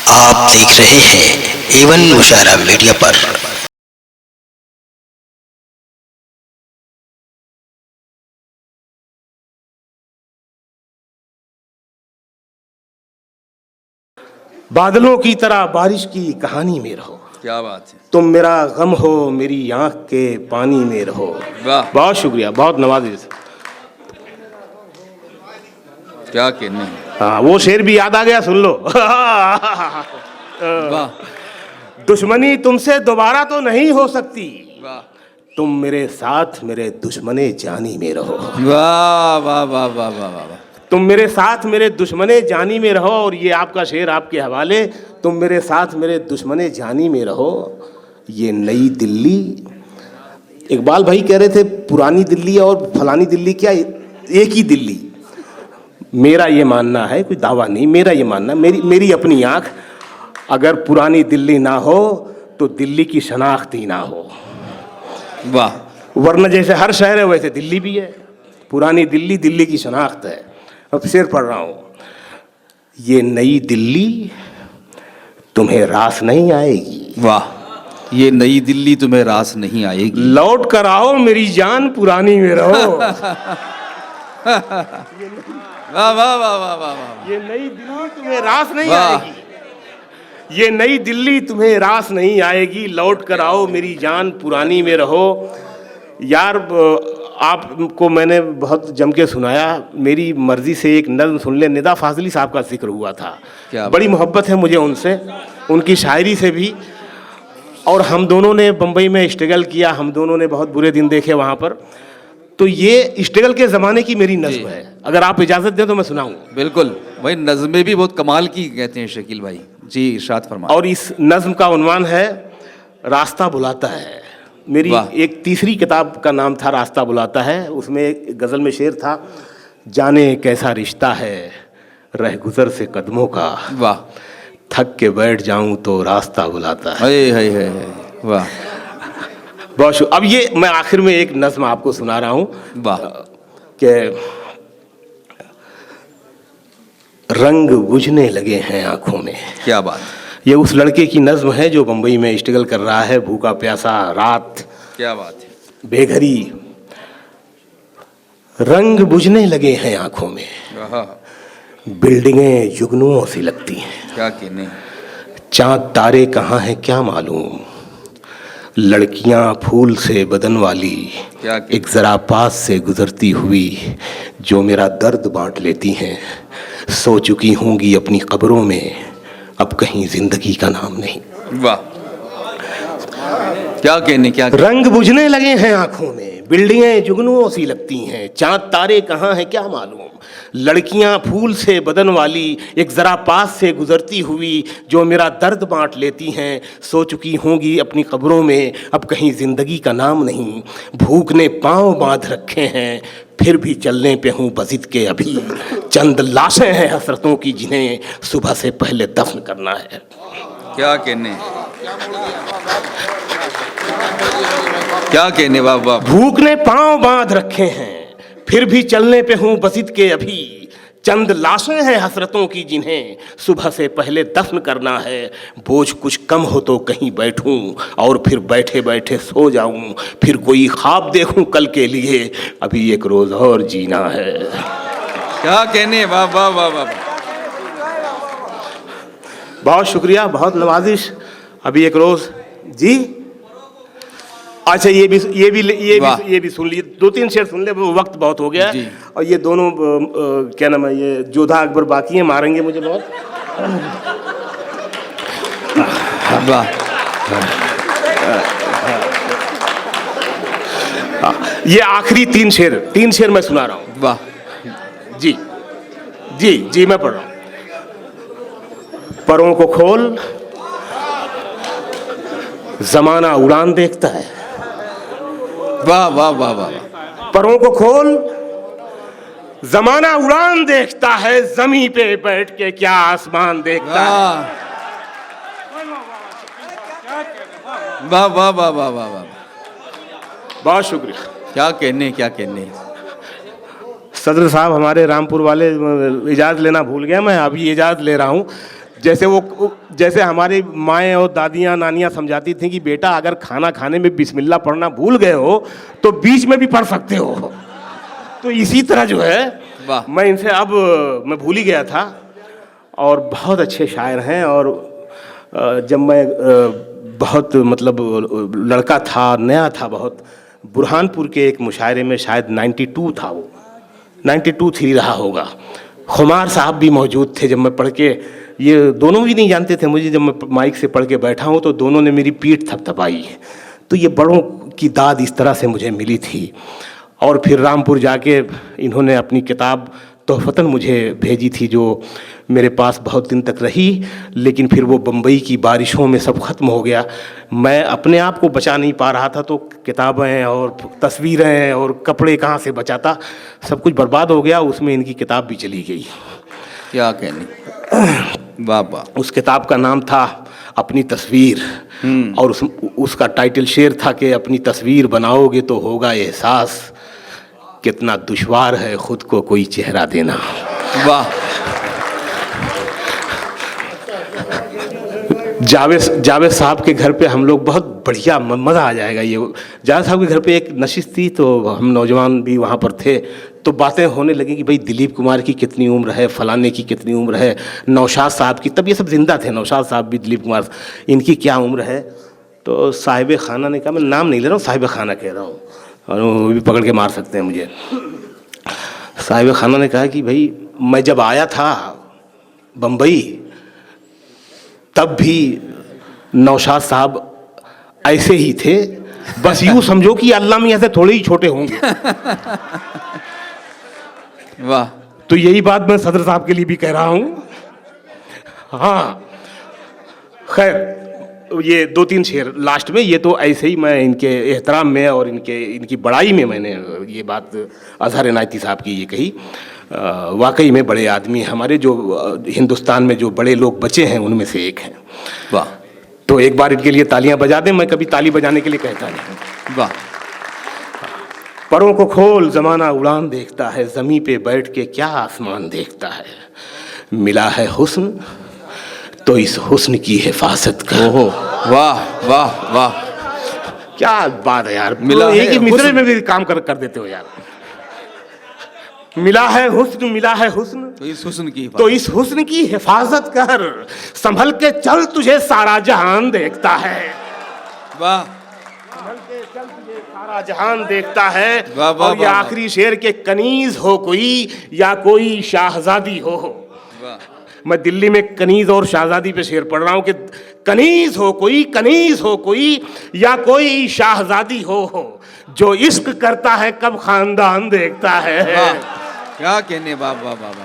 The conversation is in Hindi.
आप देख रहे हैं एवन मुशायरा मीडिया पर। बादलों की तरह बारिश की कहानी में रहो। क्या बात है। तुम मेरा गम हो, मेरी आंख के पानी में रहो। वाह, बहुत शुक्रिया, बहुत नवाजिश। क्या कहने। हाँ, वो शेर भी याद आ गया, सुन लो। वाह दुश्मनी तुमसे दोबारा तो नहीं हो सकती, वाह तुम मेरे साथ मेरे दुश्मने जानी में रहो। वाह वाह वाह वाह वाह वाह। तुम मेरे साथ मेरे दुश्मने जानी में रहो। और ये आपका शेर आपके हवाले, तुम मेरे साथ मेरे दुश्मने जानी में रहो। ये नई दिल्ली, इकबाल भाई कह रहे थे पुरानी दिल्ली और फलानी दिल्ली, क्या एक ही दिल्ली? मेरा ये मानना है, कोई दावा नहीं, मेरा ये मानना, मेरी अपनी आंख, अगर पुरानी दिल्ली ना हो तो दिल्ली की शनाख्त ही ना हो। वाह, वरना जैसे हर शहर है वैसे दिल्ली भी है। पुरानी दिल्ली दिल्ली की शनाख्त है। अब शेर पढ़ रहा हूं। ये नई दिल्ली तुम्हें रास नहीं आएगी। वाह, ये नई दिल्ली तुम्हें रास नहीं आएगी। लौट कर आओ मेरी जान, पुरानी में रहो। वाह वाह वाह वाह वाह वाह। ये नई दिल्ली तुम्हें रास नहीं आएगी। ये नई दिल्ली तुम्हें रास नहीं आएगी। लौट कर आओ मेरी जान, पुरानी में रहो। यार, आपको मैंने बहुत जम के सुनाया। मेरी मर्जी से एक नज़्म सुन ले। निदा फाजली साहब का जिक्र हुआ था, बड़ी मोहब्बत है मुझे उनसे, उनकी शायरी से भी। और हम दोनों ने बम्बई में स्ट्रगल किया, हम दोनों ने बहुत बुरे दिन देखे वहाँ पर। तो ये स्ट्रगल के ज़माने की मेरी नज़्म है, अगर आप इजाज़त दें तो मैं सुनाऊँ। बिल्कुल भाई, नज़्में भी बहुत कमाल की कहते हैं शकील भाई जी, इरशाद फरमा। और इस नज़्म का उन्वान है रास्ता बुलाता है। मेरी एक तीसरी किताब का नाम था रास्ता बुलाता है। उसमें एक गज़ल में शेर था, जाने कैसा रिश्ता है रह गुज़र से कदमों का, वाह, थक के बैठ जाऊं तो रास्ता बुलाता है। है वाह। बहुत अब ये मैं आखिर में एक नज़्म आपको सुना रहा हूँ। वाह, कि रंग बुझने लगे हैं आंखों में। क्या बात। ये उस लड़के की नज़्म है जो बम्बई में स्ट्रगल कर रहा है, भूखा प्यासा, रात, क्या बात है, बेघरी। रंग बुझने लगे हैं आंखों में, बिल्डिंगें जुगनुओं सी लगती हैं। क्या कहने। चांद तारे कहाँ हैं क्या मालूम, लड़कियां फूल से बदन वाली एक जरा पास से गुजरती हुई जो मेरा दर्द बांट लेती हैं। सो चुकी होंगी अपनी कब्रों में, अब कहीं जिंदगी का नाम नहीं। वाह, क्या कहने। क्या रंग बुझने लगे हैं आंखों में, बिल्डिंगें जुगनुओं सी लगती हैं। चांद तारे कहाँ हैं क्या मालूम, लड़कियां फूल से बदन वाली एक जरा पास से गुजरती हुई जो मेरा दर्द बांट लेती हैं। सो चुकी होंगी अपनी कब्रों में, अब कहीं जिंदगी का नाम नहीं। भूख ने पांव बांध रखे हैं, फिर भी चलने पे हूँ बजिद के अभी। चंद लाशें हैं हसरतों की जिन्हें सुबह से पहले दफन करना है। क्या कहने। क्या कहने। वाह वाह। भूख ने पांव बांध रखे हैं, फिर भी चलने पे हूँ बसित के अभी। चंद लाशें हैं हसरतों की जिन्हें सुबह से पहले दफन करना है। बोझ कुछ कम हो तो कहीं बैठूं और फिर बैठे बैठे सो जाऊं। फिर कोई ख्वाब देखूं कल के लिए, अभी एक रोज और जीना है। क्या कहने। वाह वाह वाह वाह। बहुत शुक्रिया, बहुत नवाजिश। अभी एक रोज जी। अच्छा, ये भी सुन लिए, 2-3 शेर सुन ले, वक्त बहुत हो गया है। और ये दोनों क्या नाम है, ये जोधा अकबर बाकी हैं, मारेंगे मुझे बहुत। वाह, ये आखिरी 3 शेर मैं सुना रहा हूँ। वाह जी जी जी, मैं पढ़ रहा हूँ। परों को खोल, जमाना उड़ान देखता है। वाह वाह वाह वाह। परों को खोल, जमाना उड़ान देखता है। जमीन पे बैठ के क्या आसमान देखता है। वाह वाह वाह वाह वाह वाह। बहुत शुक्रिया। क्या कहने। क्या कहने। सदर साहब हमारे रामपुर वाले इजाज़त लेना भूल गया, मैं अभी इजाज़त ले रहा हूँ। जैसे हमारी माएँ और दादियाँ नानियाँ समझाती थी कि बेटा अगर खाना खाने में बिस्मिल्लाह पढ़ना भूल गए हो तो बीच में भी पढ़ सकते हो, तो इसी तरह जो है वाह। मैं इनसे अब मैं भूल ही गया था। और बहुत अच्छे शायर हैं। और जब मैं बहुत मतलब लड़का था, नया था बहुत, बुरहानपुर के एक मुशायरे में शायद 92 था, वो 92-3 रहा होगा। खुमार साहब भी मौजूद थे जब मैं पढ़ के, ये दोनों भी नहीं जानते थे मुझे, जब मैं माइक से पढ़ के बैठा हूँ तो दोनों ने मेरी पीठ थपथपाई। तो ये बड़ों की दाद इस तरह से मुझे मिली थी। और फिर रामपुर जाके इन्होंने अपनी किताब तोहफ़तन मुझे भेजी थी, जो मेरे पास बहुत दिन तक रही, लेकिन फिर वो बम्बई की बारिशों में सब ख़त्म हो गया। मैं अपने आप को बचा नहीं पा रहा था, तो किताबें और तस्वीरें और कपड़े कहाँ से बचाता, सब कुछ बर्बाद हो गया। उसमें इनकी किताब भी चली गई। क्या कहने, वाह वाह। उस किताब का नाम था अपनी तस्वीर, और उसका टाइटल शेर था कि अपनी तस्वीर बनाओगे तो होगा एहसास, कितना दुश्वार है खुद को कोई चेहरा देना। वाह। जावेद साहब के घर पे हम लोग बहुत बढ़िया, मज़ा आ जाएगा। ये जावेद साहब के घर पे एक नशिस्त थी, तो हम नौजवान भी वहाँ पर थे, तो बातें होने लगी कि भाई दिलीप कुमार की कितनी उम्र है, फलाने की कितनी उम्र है, नौशाद साहब की, तब ये सब जिंदा थे, नौशाद साहब भी, दिलीप कुमार, इनकी क्या उम्र है। तो साहिब खाना ने कहा, मैं नाम नहीं ले रहा हूँ, साहिब खाना कह रहा हूँ, और वो भी पकड़ के मार सकते हैं मुझे। साहिब खाना ने कहा कि भाई मैं जब आया था बम्बई तब भी नौशाद साहब ऐसे ही थे, बस यूँ समझो कि अल्लाह मियाँ से थोड़े ही छोटे होंगे। वाह। तो यही बात मैं सदर साहब के लिए भी कह रहा हूँ। हाँ खैर, ये 2-3 शेर लास्ट में, ये तो ऐसे ही मैं इनके एहतराम में और इनकी बड़ाई में मैंने ये बात अजहर इनायती साहब की ये कही। वाकई में बड़े आदमी, हमारे जो हिंदुस्तान में जो बड़े लोग बचे हैं उनमें से एक हैं। वाह। तो एक बार इनके लिए तालियां बजा दें। मैं कभी ताली बजाने के लिए कहता नहीं। वाह। परों को खोल ज़माना उड़ान देखता है, ज़मीं पे बैठ के क्या आसमान देखता है। मिला है हुस्न तो इस हुस्न की हिफाजत कर। ओहो, वाह वाह वाह, क्या बात है यार। मिला एक है ही मिसरे हुस्न। में भी काम कर देते हो यार। मिला है हुस्न, मिला है हुस्न तो इस हुस्न की तो इस हुस्न की हिफाजत कर, संभल के चल तुझे सारा जहान देखता है। वाह। संभल के चल तुझे सारा जहान देखता है। वाह, वाह, और ये वाह, आखिरी शेर के कनीज हो कोई या कोई शाहजादी हो। वाह। मैं दिल्ली में कनीज और शाहजादी पे शेर पढ़ रहा हूँ कि कनीज हो कोई या कोई शाहजादी हो, जो इश्क करता है कब खानदान देखता है। वाह, क्या कहने, वाह वाह वाह।